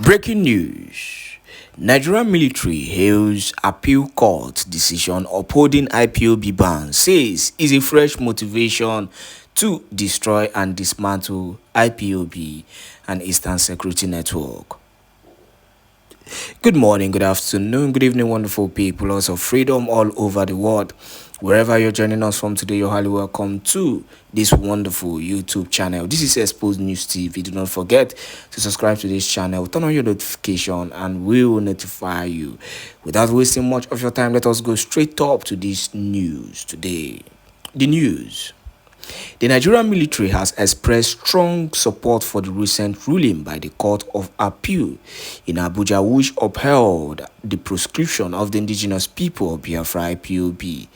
Breaking news. Nigerian military hails appeal court decision upholding IPOB ban, says is a fresh motivation to destroy and dismantle IPOB and Eastern Security Network. Good morning, good afternoon, good evening, wonderful people, also freedom all over the world. Wherever you're joining us from today, you're highly welcome to this wonderful YouTube channel. This is Exposed News TV. Do not forget to subscribe to this channel, turn on your notification, and we will notify you. Without wasting much of your time, let us go straight up to this news today. The news. The Nigerian military has expressed strong support for the recent ruling by the Court of Appeal in Abuja, which upheld the proscription of the indigenous people of Biafra IPOB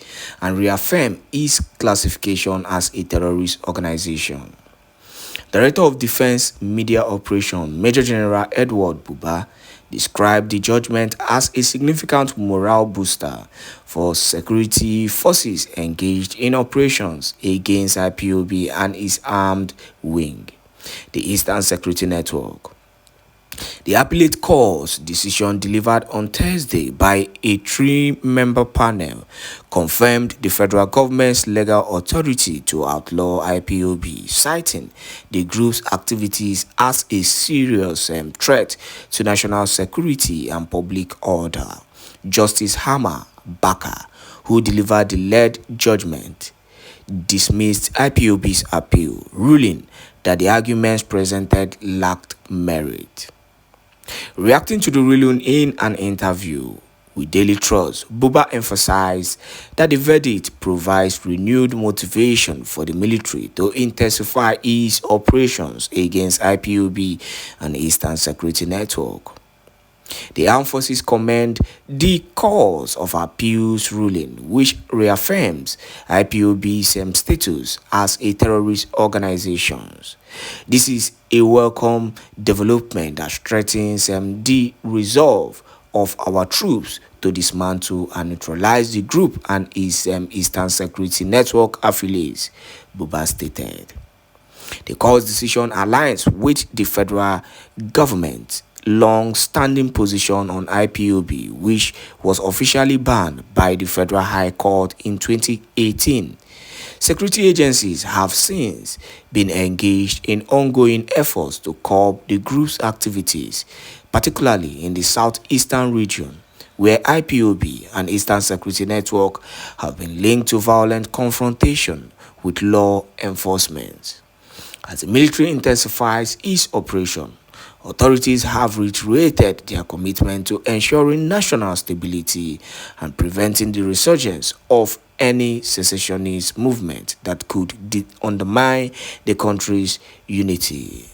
and reaffirmed its classification as a terrorist organization. Director of Defense Media Operation, Major General Edward Buba, described the judgment as a significant morale booster for security forces engaged in operations against IPOB and its armed wing, the Eastern Security Network. The appellate court's decision, delivered on Thursday by a three-member panel, confirmed the federal government's legal authority to outlaw IPOB, citing the group's activities as a serious threat to national security and public order. Justice Hammer Baka, who delivered the lead judgment, dismissed IPOB's appeal, ruling that the arguments presented lacked merit. Reacting to the ruling in an interview with Daily Trust, Buba emphasized that the verdict provides renewed motivation for the military to intensify its operations against IPOB and Eastern Security Network. The Armed Forces commend the Court of Appeal's ruling, which reaffirms IPOB's status as a terrorist organization. This is a welcome development that strengthens the resolve of our troops to dismantle and neutralize the group and its Eastern Security Network affiliates, Buba stated. The court's decision aligns with the federal government's long-standing position on IPOB, which was officially banned by the Federal High Court in 2018. Security agencies have since been engaged in ongoing efforts to curb the group's activities, particularly in the southeastern region, where IPOB and Eastern Security Network have been linked to violent confrontation with law enforcement. As the military intensifies its operation, authorities have reiterated their commitment to ensuring national stability and preventing the resurgence of any secessionist movement that could undermine the country's unity.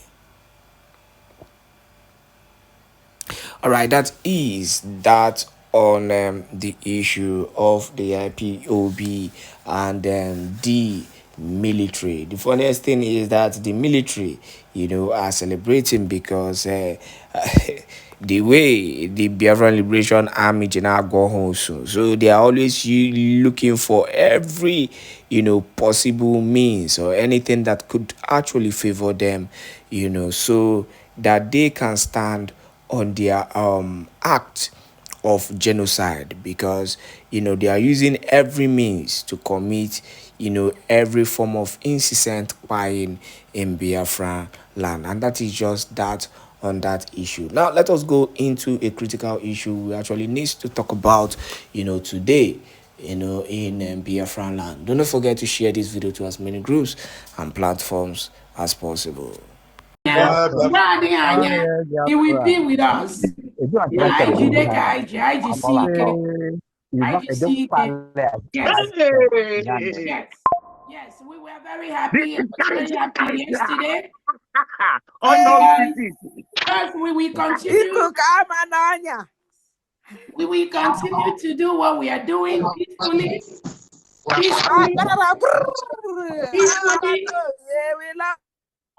All right, that is that on the issue of the IPOB and the military. The funniest thing is that the military, are celebrating because the way the Biafraland Liberation Army general go home soon. So they are always looking for every, possible means or anything that could actually favor them, so that they can stand on their act of genocide, because they are using every means to commit every form of incessant buying in Biafra land, and that is just that on that issue. Now let us go into a critical issue we actually need to talk about today in Biafra land. Do not forget to share this video to as many groups and platforms as possible. He will be with us. Yes, we were very happy yesterday. First, we will continue. We will continue to do what we are doing peacefully.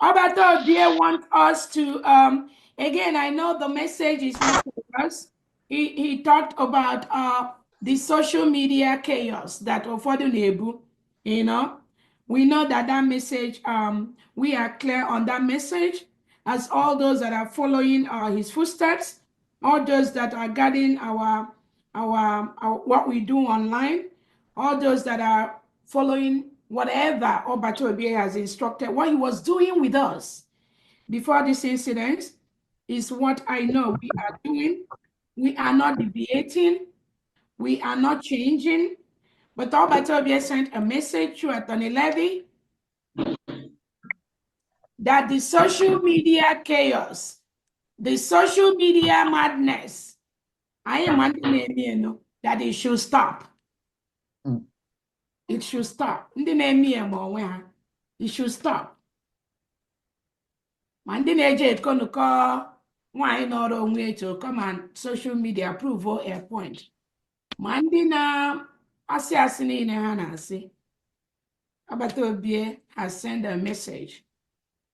Obato dear want us to again, I know the message is not for us. He talked about the social media chaos that Ofodu Nebu, we know that message, we are clear on that message, as all those that are following his footsteps, all those that are guarding our what we do online, all those that are following whatever Obato Obie has instructed, what he was doing with us before this incident is what I know we are doing. We are not deviating. We are not changing. But Obato Obie sent a message to Attorney Levy that the social media chaos, the social media madness, I am that it should stop. It should stop. It should stop. Ndị na-eje ekonukọ nwaanyị nọrọ onwe to come on social media prove a point. Ma ndị na-asị asị niile ha na-asị, Agbata Obie has sent a message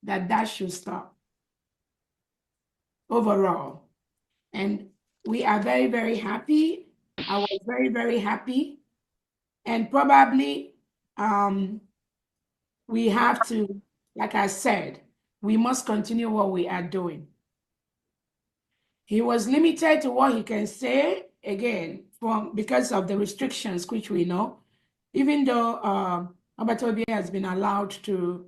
that should stop overall. And we are very, very happy. I was very, very happy. And probably we have to, like I said, we must continue what we are doing. He was limited to what he can say, again, because of the restrictions, which we know, even though Agbata Obie has been allowed to,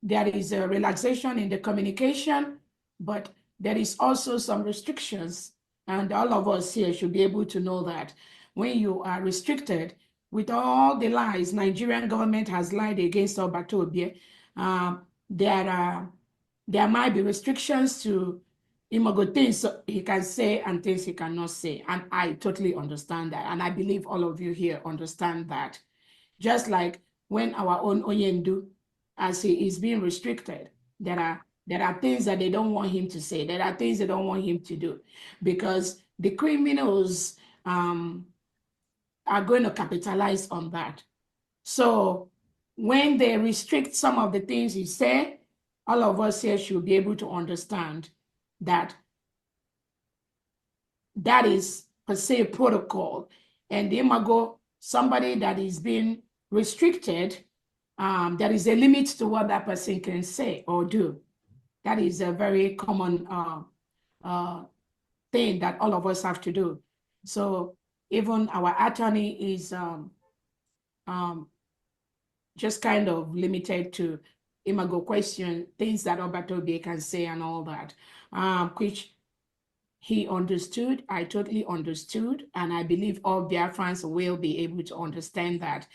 there is a relaxation in the communication, but there is also some restrictions, and all of us here should be able to know that when you are restricted, with all the lies Nigerian government has lied against Agbata Obie, there might be restrictions to things he can say and things he cannot say. And I totally understand that. And I believe all of you here understand that. Just like when our own Onyendu, as he is being restricted, there are things that they don't want him to say. There are things they don't want him to do, because the criminals are going to capitalize on that. So when they restrict some of the things he said, all of us here should be able to understand that that is per se protocol. And imago, somebody that is being restricted, there is a limit to what that person can say or do. That is a very common thing that all of us have to do. So even our attorney is just kind of limited to imago question, things that Agbata Obie can say and all that, which he understood. I totally understood, and I believe all Biafrans will be able to understand that.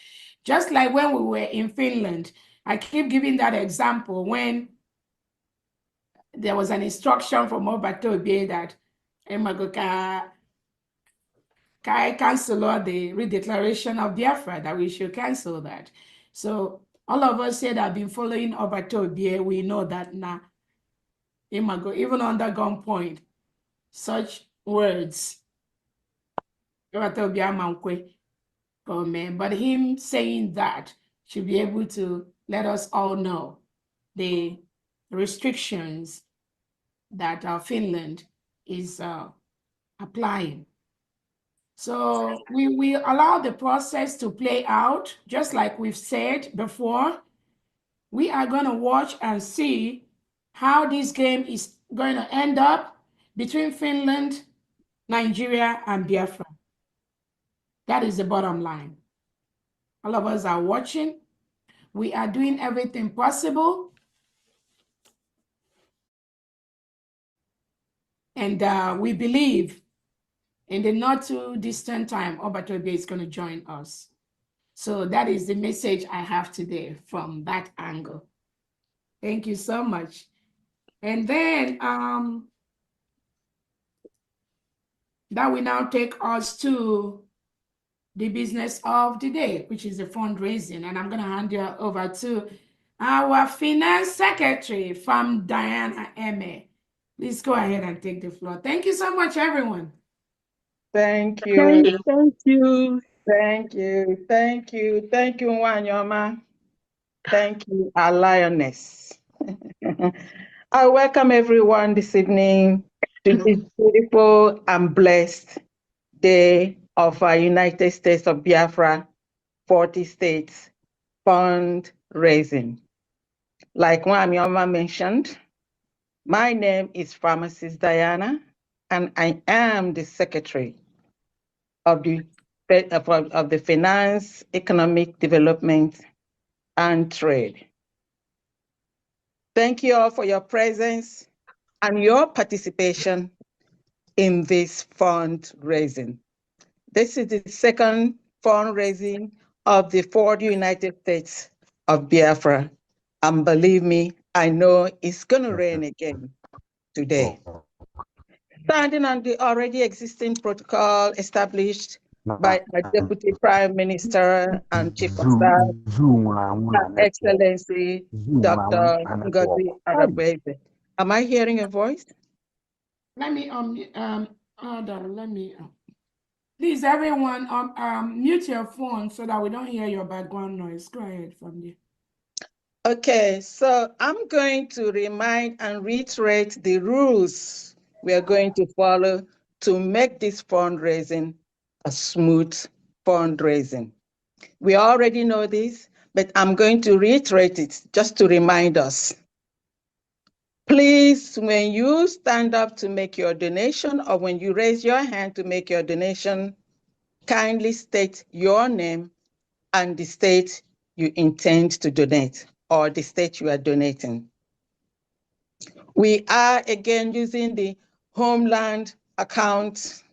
Just like when we were in Finland, I keep giving that example when there was an instruction from Agbata Obie that imago cancel the redeclaration of Biafra, that we should cancel that. So all of us here that have been following Agbata Obie, we know that now, imago, even under gunpoint, such words, Agbata Obie amankwe, but him saying that should be able to let us all know the restrictions that Finland is applying. So we allow the process to play out, just like we've said before. We are going to watch and see how this game is going to end up between Finland, Nigeria, and Biafra. That is the bottom line. All of us are watching. We are doing everything possible. And we believe in the not too distant time, Agbata Obie is going to join us. So that is the message I have today from that angle. Thank you so much. And then that will now take us to the business of the day, which is the fundraising. And I'm going to hand you over to our finance secretary from Diana Eme. Please go ahead and take the floor. Thank you so much, everyone. Thank you. Thank you. Thank you. Thank you. Thank you, Wanyoma. Thank you, our lioness. I welcome everyone this evening to this beautiful and blessed day of our United States of Biafra 40 States fundraising. Like Wanyama mentioned, my name is Pharmacist Diana, and I am the Secretary of the Finance, Economic Development, and Trade. Thank you all for your presence and your participation in this fundraising. This is the second fundraising of the 4th United States of Biafra. And believe me, I know it's going to rain again today. Standing on the already existing protocol established by our Deputy Prime Minister and Chief of Staff, Her Excellency Dr. Ngozi. Am I hearing a voice? Let me hold on, let me please everyone mute your phone so that we don't hear your background noise. Go ahead from there. Okay, so I'm going to remind and reiterate the rules we are going to follow to make this fundraising a smooth fundraising. We already know this, but I'm going to reiterate it just to remind us. Please, when you stand up to make your donation or when you raise your hand to make your donation, kindly state your name and the state you intend to donate or the state you are donating. We are again using the Homeland account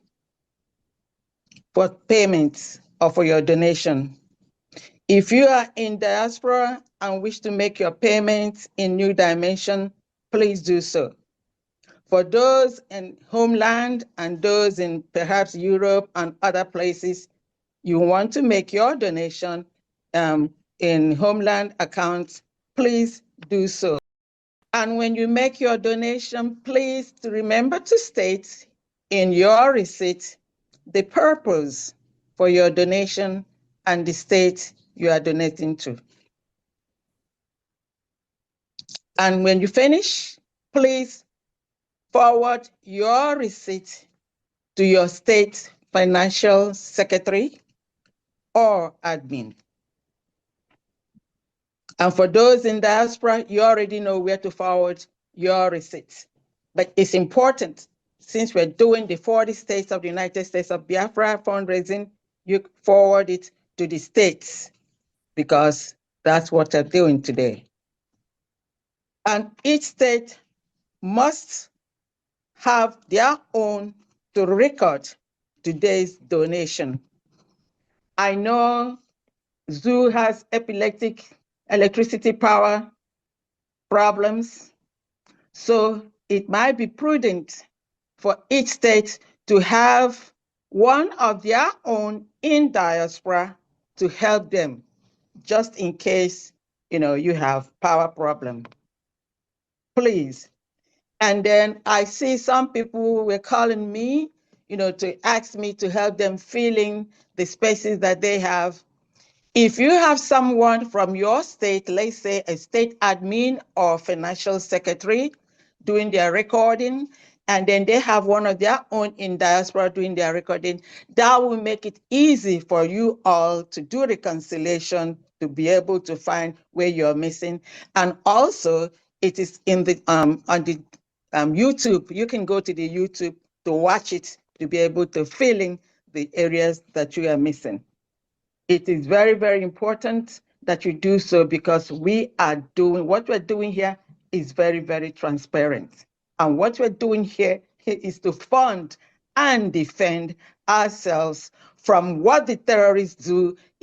for payments or for your donation. If you are in diaspora and wish to make your payments in New Dimension, please do so. For those in Homeland and those in perhaps Europe and other places, you want to make your donation in Homeland accounts, please do so. And when you make your donation, please remember to state in your receipt the purpose for your donation and the state you are donating to. And when you finish, please forward your receipt to your state financial secretary or admin. And for those in diaspora, you already know where to forward your receipts. But it's important, since we're doing the 40 states of the United States of Biafra fundraising, you forward it to the states because that's what they're doing today. And each state must have their own to record today's donation. I know Zoo has electricity power problems, so it might be prudent for each state to have one of their own in diaspora to help them, just in case you have power problem. Please. And then I see some people were calling me, to ask me to help them filling the spaces that they have. If you have someone from your state, let's say a state admin or financial secretary doing their recording, and then they have one of their own in diaspora doing their recording, that will make it easy for you all to do reconciliation, to be able to find where you're missing. And also, it is in the on the YouTube. You can go to the YouTube to watch it, to be able to fill in the areas that you are missing. It is very, very important that you do so because what we're doing here is very, very transparent. And what we're doing here is to fund and defend ourselves from what the terrorists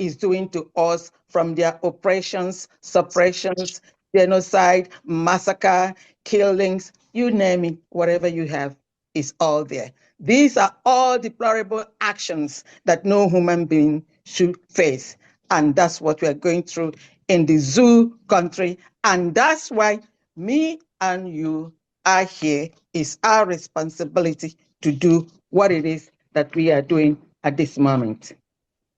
is doing to us, from their oppressions, suppressions, genocide, massacre, killings, you name it, whatever you have is all there. These are all deplorable actions that no human being should face. And that's what we are going through in the zoo country. And that's why me and you are here. It's our responsibility to do what it is that we are doing at this moment.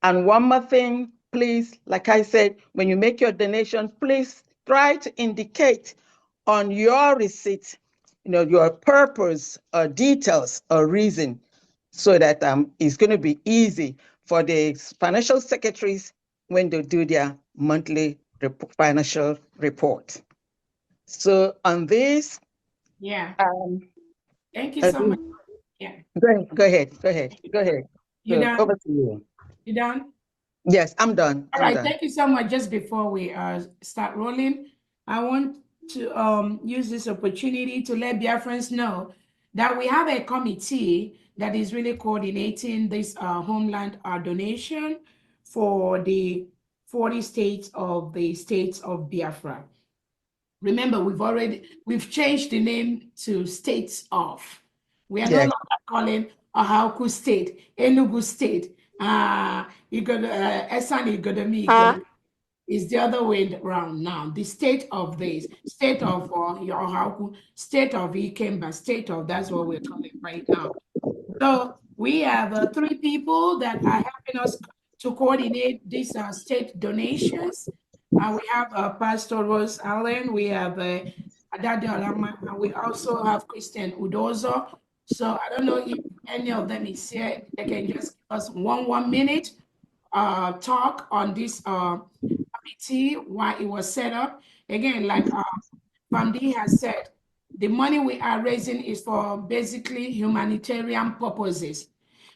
And one more thing, please, like I said, when you make your donation, please try to indicate on your receipt, your purpose or details or reason, so that it's going to be easy for the financial secretaries when they do their monthly financial report. So on this, Yeah. Thank you uh, so much. Yeah. go ahead. You So done? over to you. You done? Yes, I'm done. All right. Thank you so much. Just before we start rolling, I want to use this opportunity to let Biafrans know that we have a committee that is really coordinating this homeland donation for the 40 states of Biafra. Remember, we've changed the name to states of. We are no Yes. longer calling Ahauku State, Enugu State, Esan Igodomi. It's the other way around now. The state of this, state of Ahauku, state of Ikemba, state of, that's what we're calling right now. So we have 3 people that are helping us to coordinate these state donations. We have Pastor Rose Allen, we have Adade Olama, and we also have Christian Udozo. So I don't know if any of them is here. They can just give us one minute talk on this committee, why it was set up. Again, like Famdi has said, the money we are raising is for basically humanitarian purposes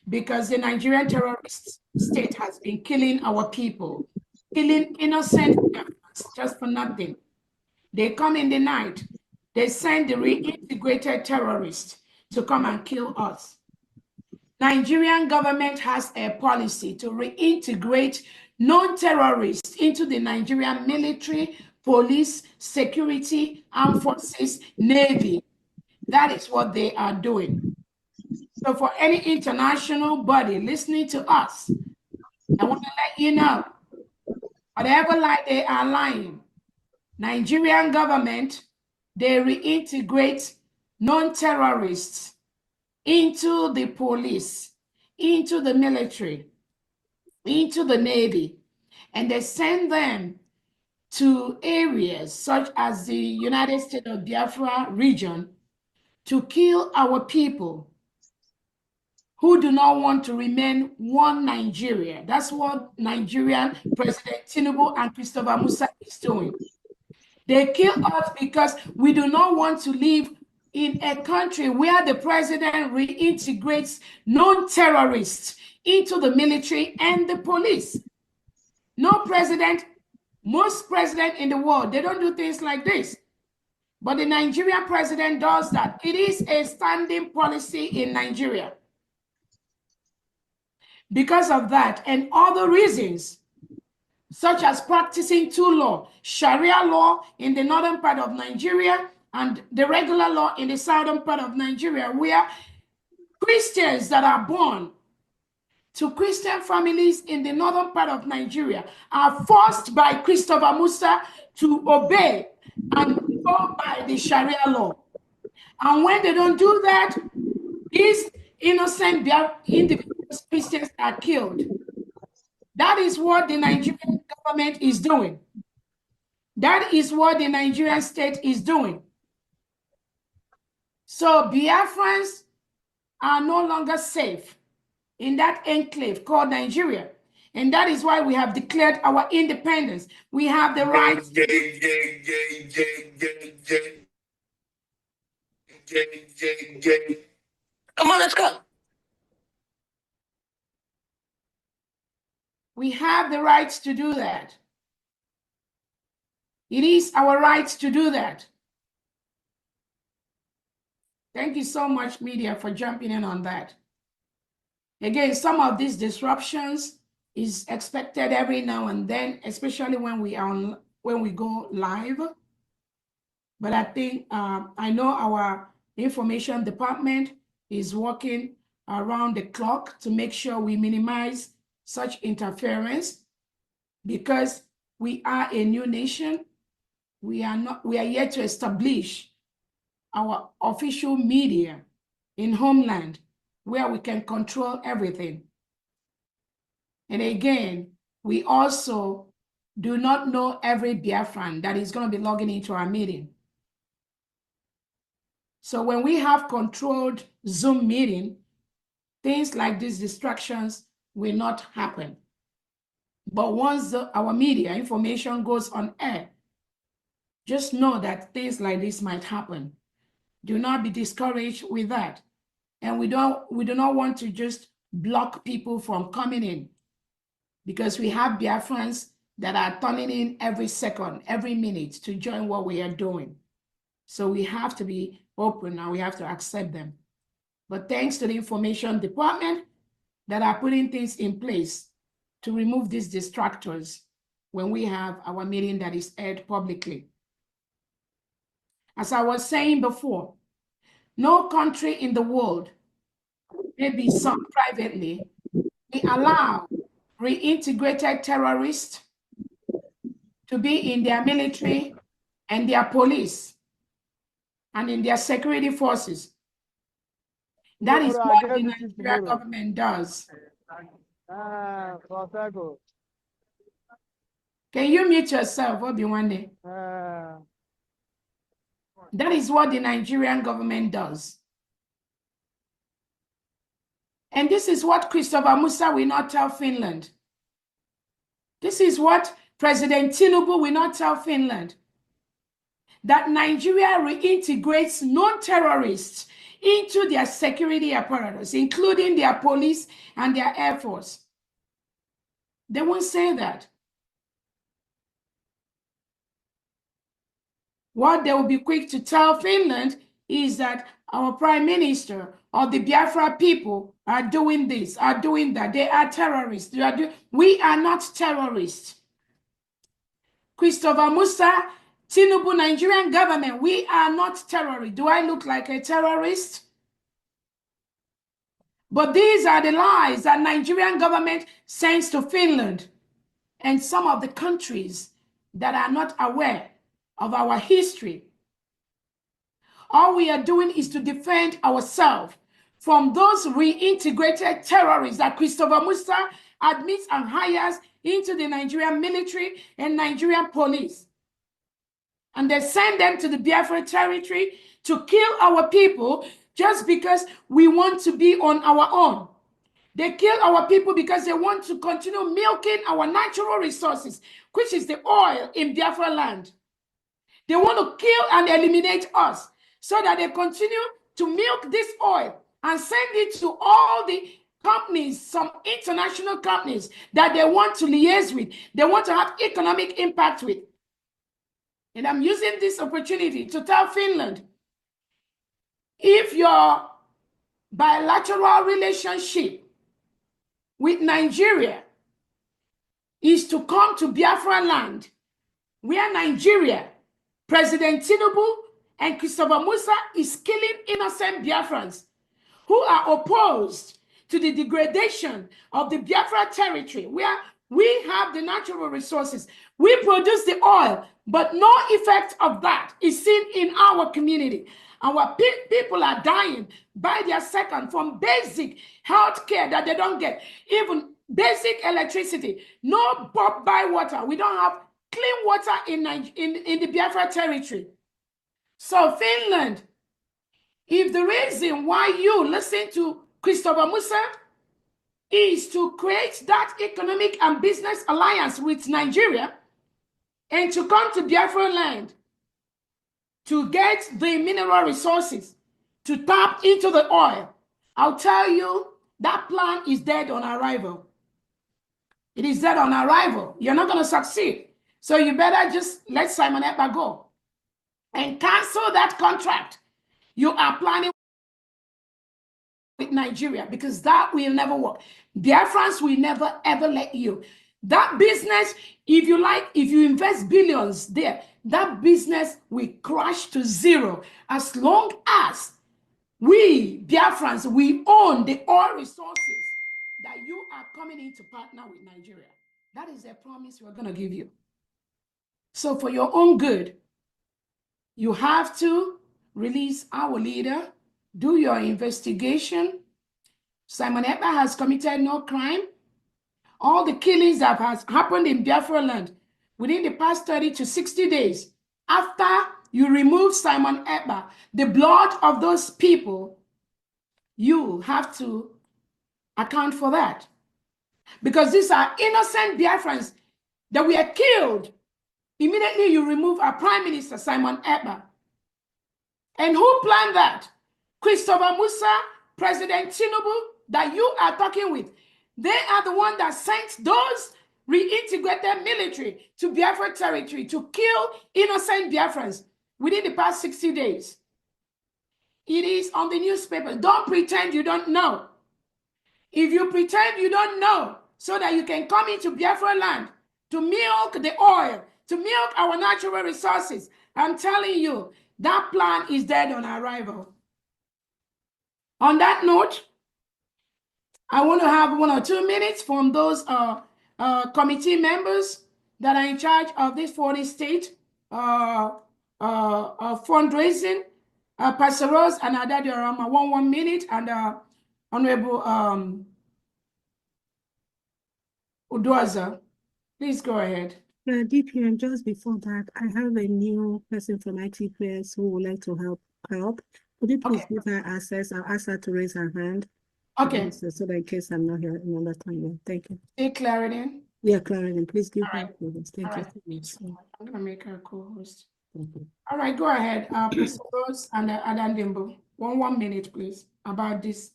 because the Nigerian terrorist state has been killing our people, killing innocent Biafrans just for nothing. They come in the night, they send the reintegrated terrorists to come and kill us. Nigerian government has a policy to reintegrate non-terrorists into the Nigerian military, police, security, armed forces, navy. That is what they are doing. So for any international body listening to us, I want to let you know, whatever lie they are lying, Nigerian government, they reintegrate non-terrorists into the police, into the military, into the Navy, and they send them to areas such as the United States of Biafra region to kill our people who do not want to remain one Nigeria. That's what Nigerian President Tinubu and Christopher Musa is doing. They kill us because we do not want to live in a country where the president reintegrates non-terrorists into the military and the police. No president, most presidents in the world, they don't do things like this. But the Nigerian president does that. It is a standing policy in Nigeria. Because of that and other reasons, such as practicing 2 laws, Sharia law in the northern part of Nigeria and the regular law in the southern part of Nigeria, where Christians that are born to Christian families in the northern part of Nigeria are forced by Christopher Musa to obey and go by the Sharia law. And when they don't do that, these innocent individuals, Christians, are killed. That is what the Nigerian government is doing. That is what the Nigerian state is doing. So Biafrans are no longer safe in that enclave called Nigeria. And that is why we have declared our independence. We have the right. Come on, let's go. We have the right to do that. It is our right to do that. Thank you so much, media, for jumping in on that. Again, some of these disruptions is expected every now and then, especially when we go live. But I think I know our information department is working around the clock to make sure we minimize such interference because we are a new nation. We are yet to establish our official media in homeland where we can control everything. And again, we also do not know every Biafran that is going to be logging into our meeting. So when we have controlled Zoom meeting, things like these distractions will not happen. But once our media information goes on air, just know that things like this might happen. Do not be discouraged with that. And we do not want to just block people from coming in, because we have Biafrans that are turning in every second, every minute to join what we are doing. So we have to be open and we have to accept them. But thanks to the information department that are putting things in place to remove these distractors when we have our meeting that is aired publicly. As I was saying before, no country in the world, maybe some privately, we allow reintegrated terrorists to be in their military and their police and in their security forces. That is what the Nigerian government does. Can you mute yourself, Obiwande? That is what the Nigerian government does. And this is what Christopher Musa will not tell Finland. This is what President Tinubu will not tell Finland. That Nigeria reintegrates non-terrorists into their security apparatus, including their police and their air force. They won't say that. What they will be quick to tell Finland is that our prime minister or the Biafra people are doing this, are doing that. They are terrorists. We are not terrorists. Christopher Musa, Tinubu, Nigerian government, we are not terrorists. Do I look like a terrorist? But these are the lies that Nigerian government sends to Finland and some of the countries that are not aware of our history. All we are doing is to defend ourselves from those reintegrated terrorists that Christopher Musa admits and hires into the Nigerian military and Nigerian police. And they send them to the Biafra territory to kill our people just because we want to be on our own. They kill our people because they want to continue milking our natural resources, which is the oil in Biafraland. They want to kill and eliminate us so that they continue to milk this oil and send it to all the companies, some international companies that they want to liaise with, they want to have economic impact with. And I'm using this opportunity to tell Finland, if your bilateral relationship with Nigeria is to come to Biafraland, where Nigeria, President Tinubu and Christopher Musa is killing innocent Biafrans who are opposed to the degradation of the Biafra territory, where we have the natural resources. We produce the oil, but no effect of that is seen in our community. Our people are dying by their second from basic health care that they don't get, even basic electricity, no pop by water. We don't have clean water in the Biafra territory. So Finland, if the reason why you listen to Christopher Musa is to create that economic and business alliance with Nigeria and to come to Biafraland to get the mineral resources, to tap into the oil, I'll tell you that plan is dead on arrival. It is dead on arrival. You're not going to succeed. So you better just let Simon Èkpá go and cancel that contract you are planning with Nigeria, because that will never work. Biafrans will never ever let you. That business, if you like, if you invest billions there, that business will crash to zero as long as we, Biafrans, we own the oil resources that you are coming in to partner with Nigeria. That is a promise we're going to give you. So for your own good, you have to release our leader, do your investigation. Simon Èkpá has committed no crime. All the killings that has happened in Biafraland within the past 30 to 60 days, after you remove Simon Èkpá, the blood of those people, you have to account for that. Because these are innocent Biafrans that were killed Immediately you remove our Prime Minister, Simon Èkpá. And who planned that? Christopher Musa, President Tinubu, that you are talking with. They are the one that sent those reintegrated military to Biafra territory to kill innocent Biafrans within the past 60 days. It is on the newspaper. Don't pretend you don't know. If you pretend you don't know, so that you can come into Biafraland to milk the oil, to milk our natural resources, I'm telling you, that plan is dead on arrival. On that note, I want to have 1 or 2 minutes from those committee members that are in charge of this 40 state fundraising. Pastor Rose and Adadi Arama, 1 minute, and Honorable Udoza, please go ahead. DPM, just before that, I have a new person from ITPS who would like to help. Could you please give her access? I'll ask her to raise her hand. Okay. So that in case I'm not here another time. Thank you. Hey, Clarendon. Yeah, Clarendon, please give her. All Thank right. you. I'm going to make her a co-host. Thank you. All right, go ahead. Pastor Rose and Adam Dimbo. 1 minute, please, about this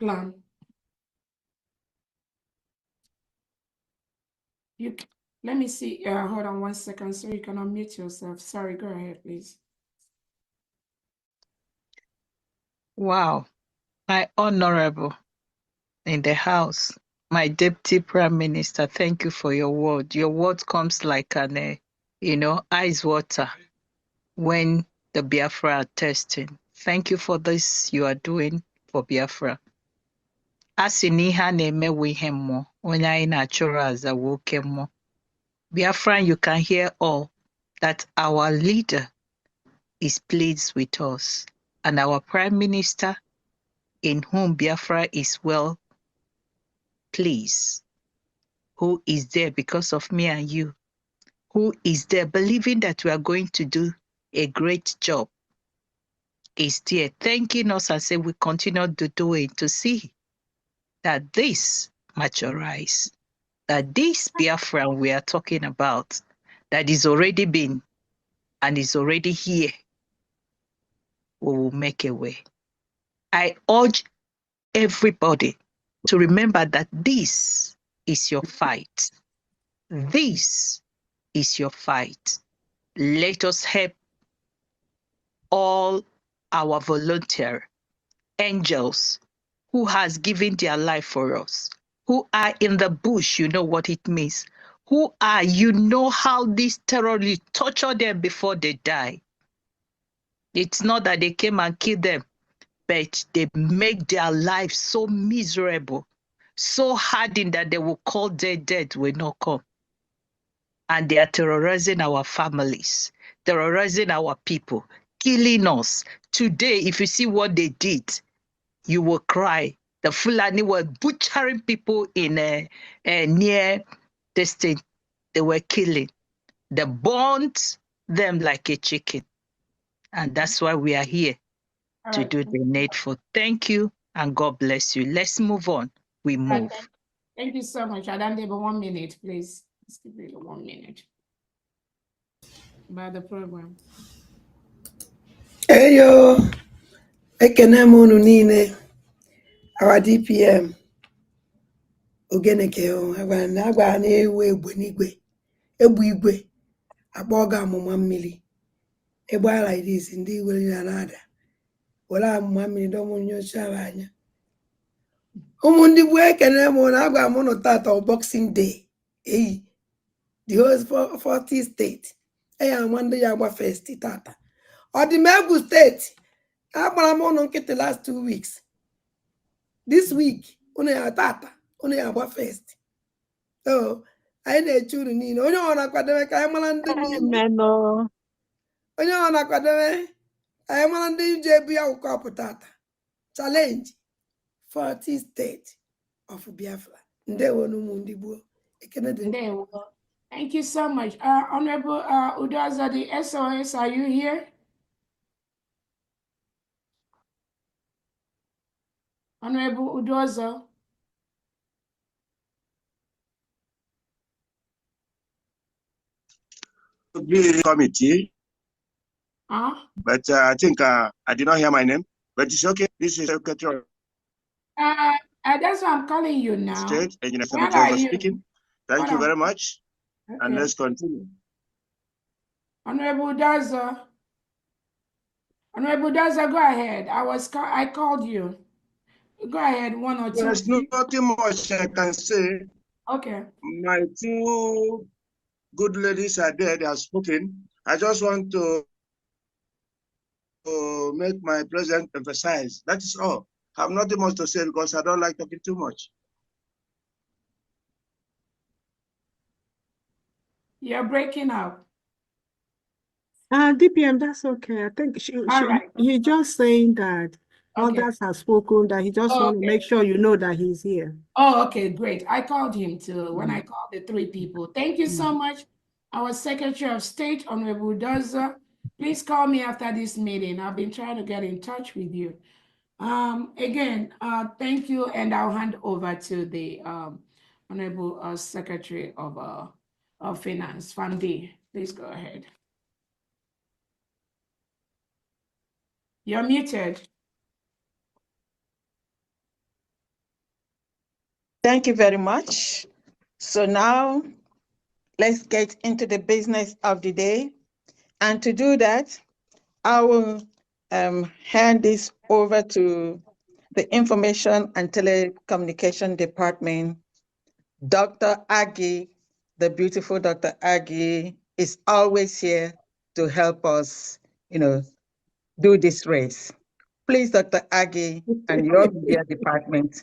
plan. Let me see. Hold on 1 second, so you can unmute yourself. Sorry, go ahead, please. Wow, my honorable in the house, my deputy prime minister, thank you for your word. Your word comes like an, ice water when the Biafra are testing. Thank you for this you are doing for Biafra. Asị na ihe a na-emewe ihe mmụọ, onye anyị na-achụrụ aza wụ oke mmụọ. Biafran, you can hear all that our leader is pleased with us, and our prime minister, in whom Biafra is well pleased, who is there because of me and you, who is there believing that we are going to do a great job, is there thanking us and say we continue to do it, to see that this maturize, that this Biafra we are talking about, that is already been and is already here, we will make a way. I urge everybody to remember that this is your fight. This is your fight. Let us help all our volunteer angels who has given their life for us, who are in the bush, you know what it means, who are, you know how these terrorists torture them before they die. It's not that they came and killed them, but they make their lives so miserable, so hardened that they will call their death will not come. And they are terrorizing our families, terrorizing our people, killing us. Today, if you see what they did, you will cry. The Fulani were butchering people in near this thing. They were killing. They burned them like a chicken. And that's why we are here to do the needful. Thank you, and God bless you. Let's move on. We move. Thank you so much. Adam Dimbo, 1 minute, please. Let's give it 1 minute. About the program. Hey yo, ekene m unu niile, our DPM, ogeneke agwara na-ewu egbe n'igwe, egbu igwe, akpọ ọga amụma mmiri, egbe ala irizi ndị iwere ya na-ada, were amụma mmiri dọmụnyocha anya. Ụmụ ndị bụ ekene m na agwa m nụ tata Boxing Day, the whole 40 state, eya ama ndị ya agba festi tata. Ọ dị m egwu steeti, agbara m ụnụ nkịtị last 2 weeks. This week, unu ya tata, unu ya agba first. So, anyị na-eche unu niile. Onye ọ na-akwadebe ka anyị mara ndị niile. Onye ọ na-akwadebe ka anyị mara ndị ji ebu ya ụkọ tata. Challenge 40 state of Biafra. Ndewo n'ụmụ ndị gboo. Ekene dị. Ndewo. Thank you so much. Honorable Udoza, the SOS, are you here? Honorable Udoza. be committee, But I think I did not hear my name, but it's okay. This is Secretary that's why I'm calling you now. State, Engineer Where Jones are you? speaking. Thank you very much. And Okay. let's continue. Honorable Daza. Honorable Daza, go ahead. I called you. Go ahead, one or two. There's nothing much I can say. Okay. My two good ladies are there, they have spoken. I just want to make my presence emphasize. That is all. I have nothing much to say because I don't like talking too much. You're breaking up. DPM, that's okay. I think he just saying that others have spoken, that he just want to make sure you know that he's here. Oh, okay, great. I called him too when I called the three people. Thank you so much. Our Secretary of State, Honorable Daza. Please call me after this meeting. I've been trying to get in touch with you. Again, thank you, and I'll hand over to the Honorable Secretary of Finance, Fandi. Please go ahead. You're muted. Thank you very much. So now let's get into the business of the day. And to do that, I will hand this over to the Information and Telecommunication Department. Dr. Aggie, the beautiful Dr. Aggie, is always here to help us, do this race. Please, Dr. Aggie and your media department,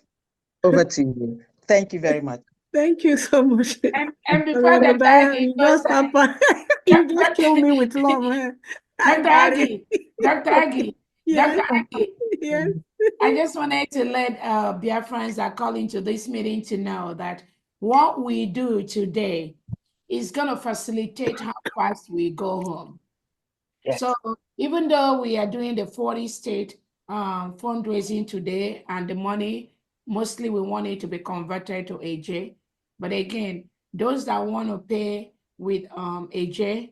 over to you. Thank you very much. Thank you so much. And before Dr. Aggie, you just kill me with love. Dr. Aggie, Dr. Aggie, yes. Dr. Aggie. Yes. I just wanted to let Biafrans that call into this meeting to know that what we do today is going to facilitate how fast we go home. Yes. So even though we are doing the 40 state fundraising today, and the money, mostly we want it to be converted to AJ. But again, those that want to pay with AJ,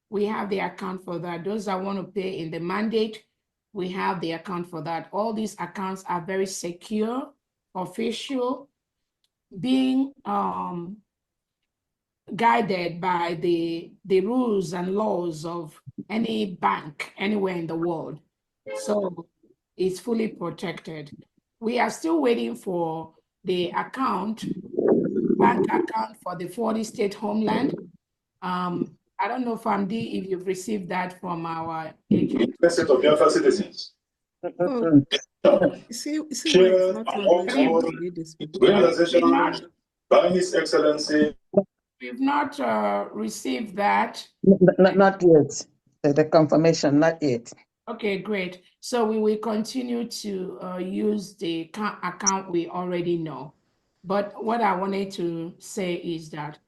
we have the account for that. Those that want to pay in the mandate, we have the account for that. All these accounts are very secure, official, being guided by the rules and laws of any bank anywhere in the world. So it's fully protected. We are still waiting for the bank account for the 40 state homeland. I don't know, Famdi, if you've received that from our agent. Set of Biafra citizens. See why it's not organization by His Excellency. We've not received that. Not yet. The confirmation, not yet. Okay, great. So we will continue to use the account we already know. But what I wanted to say is that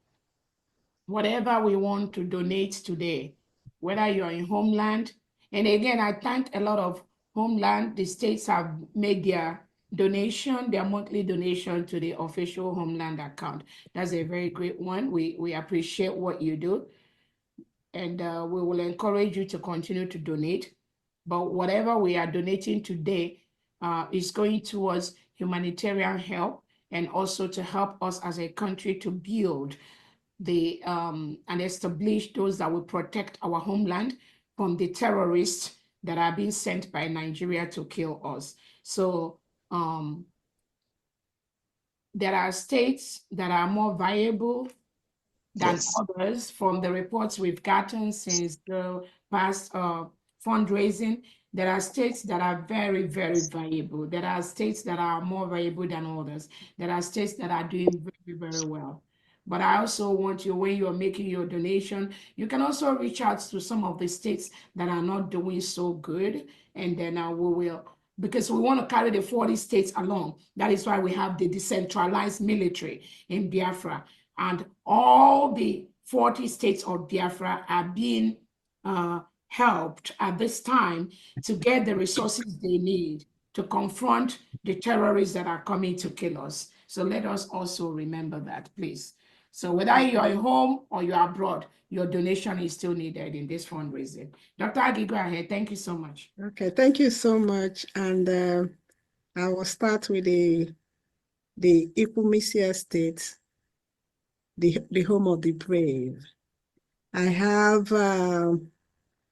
whatever we want to donate today, whether you're in homeland, and again, I thank a lot of homeland, the states have made their donation, their monthly donation to the official homeland account. That's a very great one. We appreciate what you do. And we will encourage you to continue to donate. But whatever we are donating today is going towards humanitarian help, and also to help us as a country to build and establish those that will protect our homeland from the terrorists that are being sent by Nigeria to kill us. So there are states that are more viable than others from the reports we've gotten since the past fundraising. There are states that are very, very viable. There are states that are more viable than others. There are states that are doing very, very well. But I also want you, when you're making your donation, you can also reach out to some of the states that are not doing so good. And then we will, because we want to carry the 40 states along. That is why we have the decentralized military in Biafra. And all the 40 states of Biafra are being helped at this time to get the resources they need to confront the terrorists that are coming to kill us. So let us also remember that, please. So whether you're at home or you're abroad, your donation is still needed in this fundraising. Dr. Agi, go ahead. Thank you so much. Okay, thank you so much. And I will start with the Ikwumisi Estate, the home of the brave. I have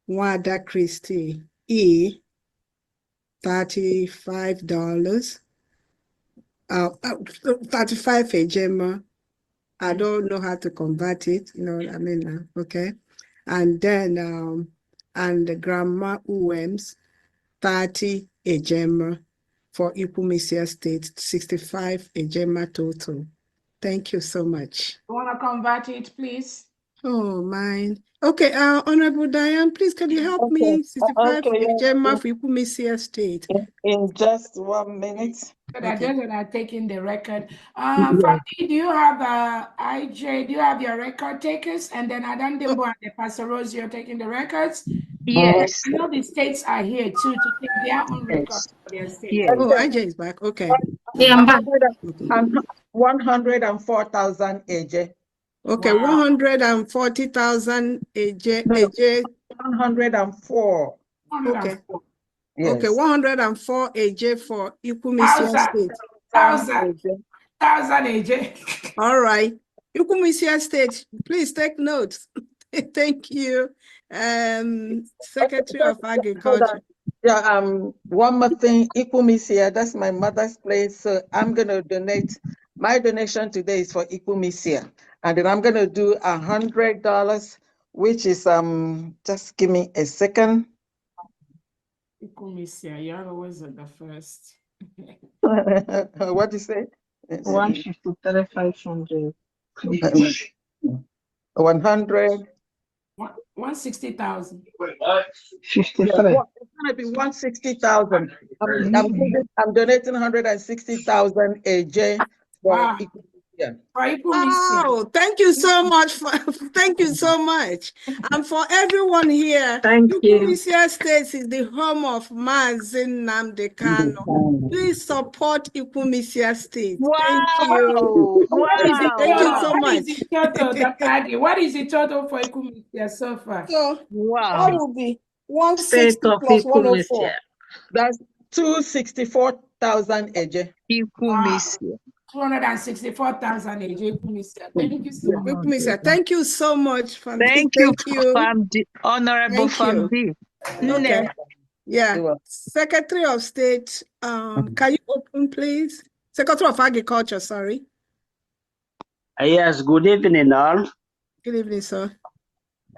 Wada Christie E, $35. 35 ejema. I don't know how to convert it, you know what I mean? Okay. And then and the Grandma Uwems, 30 ejema for Ikwumisi Estate, 65 ejema total. Thank you so much. You want to convert it, please? Oh, mine. Okay, Honorable Diane, please can you help me? 65 ejema for Ikwumisi Estate. In just 1 minute. So that those that are taking the record. Fadi, do you have IJ? Do you have your record takers? And then Adam Dimbo and the Pastor Rose, you're taking the records? Yes. I know the states are here too to take their own records for their state. Yes. Oh, IJ is back. Okay. Yeah, I'm back. 104,000 AJ. Okay, Wow. 140,000 AJ. No, AJ. 104. Okay. Yes. Okay, 104 AJ for Ikwumisi Estate. 1,000 AJ. All right. Ikwumisi Estate, please take notes. Thank you. Secretary of Agriculture. Yeah, one more thing, Ikwumisi, that's my mother's place. So I'm gonna donate. My donation today is for Ikwumisi. And then I'm gonna do $100, which is just give me a second. You're always at the first. What do you say? 153,500. 100. 160,000. 53. It's gonna be 160,000. I'm donating 160,000 AJ for Wow. Oh, thank you so much. Thank you so much. And for everyone here, Thank you. Ikwumisi Estate is the home of Mazin Nnamdi Kanu. Please support Ikwumisi Estate. Thank you. Thank you so much. What is the total, Dr. Adi? What is the total for Ikwumisi so far? So, Wow. what will be 160 plus 104? That's 264,000 AJ. Ikwumisi. 264,000 AJ. Thank you so much. Ikwumisi, thank you so much. Thank you, Honorable Famdi. Okay. Yeah. Secretary of State, can you open, please? Secretary of Agriculture, sorry. Yes, good evening, all. Good evening, sir.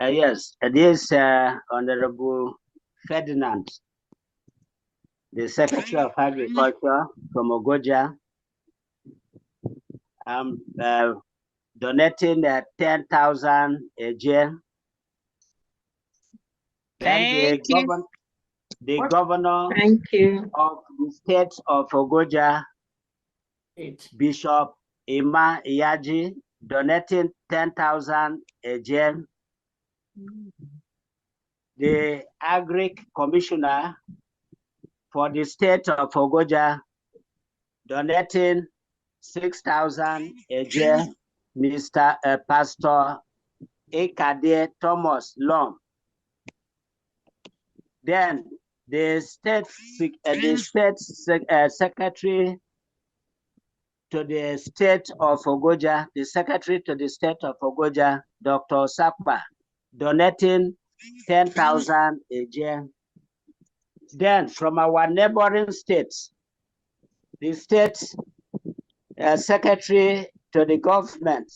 Yes, this Honorable Ferdinand, the Secretary of Agriculture from Ogoja. I'm donating 10,000 AJ. Thank you. The governor Thank you. of the state of Ogoja, Bishop Ima Iyaji, donating 10,000 AJ. The Agri Commissioner for the state of Ogoja, donating 6,000 AJ. Mr. Pastor Ekade Thomas Long. Then the state secretary to the state of Ogoja, the secretary to the state of Ogoja, Dr. Sakpa, donating 10,000 AJ. Then from our neighboring states, the state secretary to the government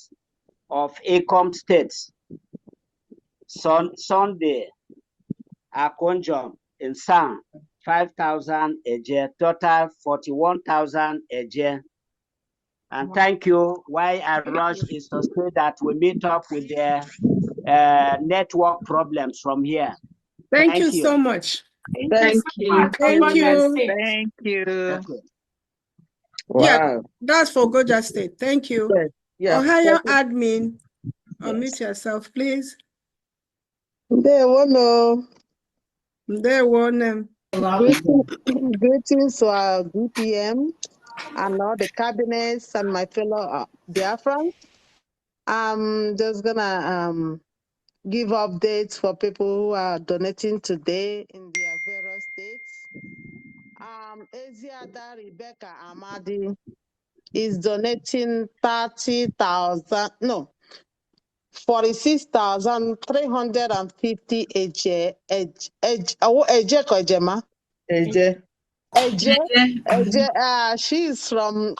of ACOM states, Sunday Akonjom in Sang, 5,000 AJ, total 41,000 AJ. And thank you. Why I rush is to say that we meet up with the network problems from here. Thank you so much. Thank you. Thank you. Thank you. Okay. Wow. Yeah, that's for Ogoja State. Thank you. Yeah. Ohio admin, unmute yourself, please. There one. There one. Greetings to our BPM and all the cabinets and my fellow Biafrans. I'm just gonna give updates for people who are donating today in their various states. Eziada Rebecca Amadi is donating 46,350 she's from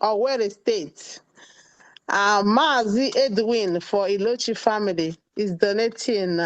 Owerri State. Mazi Edwin for Ilochi family is donating